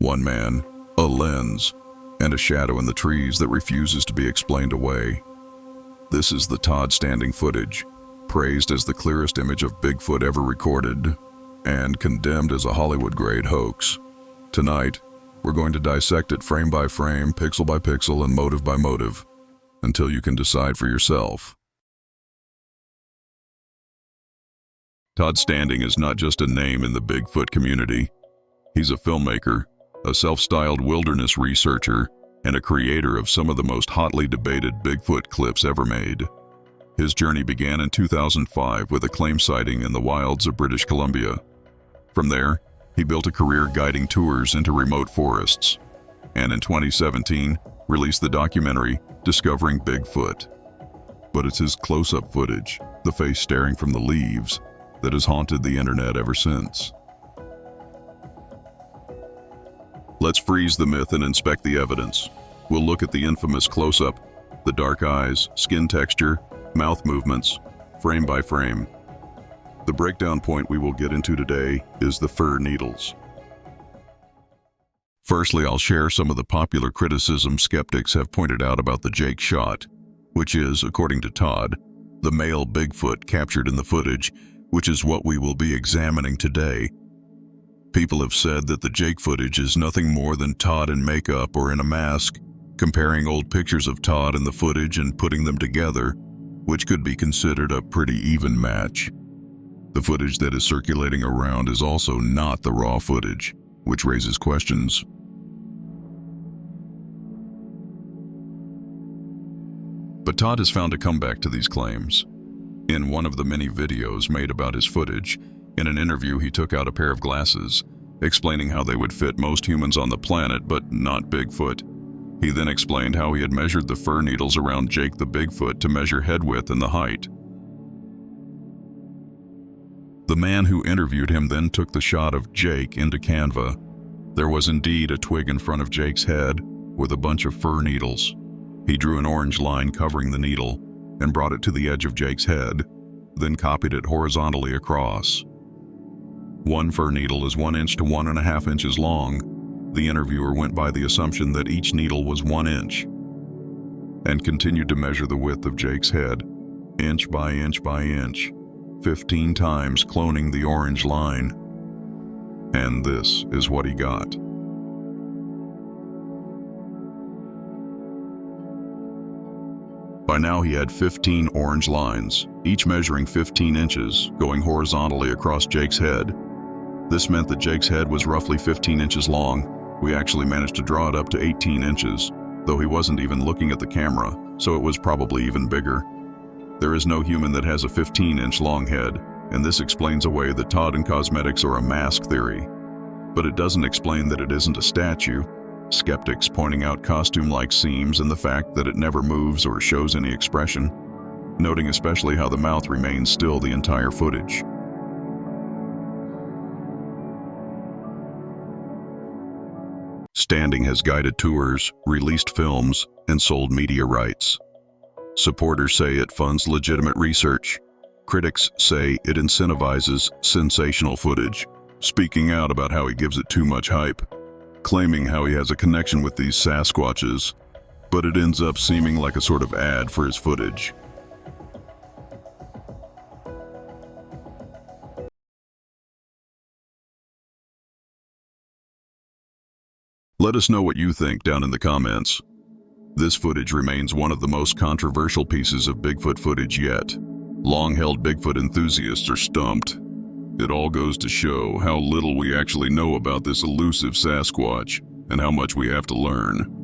One man, a lens, and a shadow in the trees that refuses to be explained away. This is the Todd Standing Footage, praised as the clearest image of Bigfoot ever recorded, and condemned as a Hollywood-grade hoax. Tonight, we're going to dissect it frame by frame, pixel by pixel, and motive by motive, until you can decide for yourself. Todd Standing is not just a name in the Bigfoot community. He's a filmmaker, a self-styled wilderness researcher, and a creator of some of the most hotly debated Bigfoot clips ever made. His journey began in 2005 with a claim sighting in the wilds of British Columbia. From there, he built a career guiding tours into remote forests, and in 2017, released the documentary Discovering Bigfoot. But it's his close-up footage, the face staring from the leaves, that has haunted the internet ever since. Let's freeze the myth and inspect the evidence. We'll look at the infamous close-up, the dark eyes, skin texture, mouth movements, frame by frame. The breakdown point we will get into today is the fir needles. Firstly, I'll share some of the popular criticism skeptics have pointed out about the Jake shot, which is, according to Todd, the male Bigfoot captured in the footage, which is what we will be examining today. People have said that the Jake footage is nothing more than Todd in makeup or in a mask, comparing old pictures of Todd in the footage and putting them together, which could be considered a pretty even match. The footage that is circulating around is also not the raw footage, which raises questions. But Todd has found a comeback to these claims. In one of the many videos made about his footage, in an interview he took out a pair of glasses, explaining how they would fit most humans on the planet but not Bigfoot. He then explained how he had measured the fir needles around Jake the Bigfoot to measure head width and the height. The man who interviewed him then took the shot of Jake into Canva. There was indeed a twig in front of Jake's head with a bunch of fir needles. He drew an orange line covering the needle and brought it to the edge of Jake's head, then copied it horizontally across. One fir needle is 1 inch to 1.5 inches long. The interviewer went by the assumption that each needle was 1 inch, and continued to measure the width of Jake's head, inch by inch by inch, 15 times, cloning the orange line. And this is what he got. By now he had 15 orange lines, each measuring 15 inches, going horizontally across Jake's head. This meant that Jake's head was roughly 15 inches long. We actually managed to draw it up to 18 inches, though he wasn't even looking at the camera, so it was probably even bigger. There is no human that has a 15-inch long head, and this explains away the Todd and cosmetics or a mask theory. But it doesn't explain that it isn't a statue. Skeptics pointing out costume-like seams and the fact that it never moves or shows any expression, noting especially how the mouth remains still the entire footage. Standing has guided tours, released films, and sold media rights. Supporters say it funds legitimate research. Critics say it incentivizes sensational footage, speaking out about how he gives it too much hype, claiming how he has a connection with these Sasquatches, but it ends up seeming like a sort of ad for his footage. Let us know what you think down in the comments. This footage remains one of the most controversial pieces of Bigfoot footage yet. Long-held Bigfoot enthusiasts are stumped. It all goes to show how little we actually know about this elusive Sasquatch and how much we have to learn.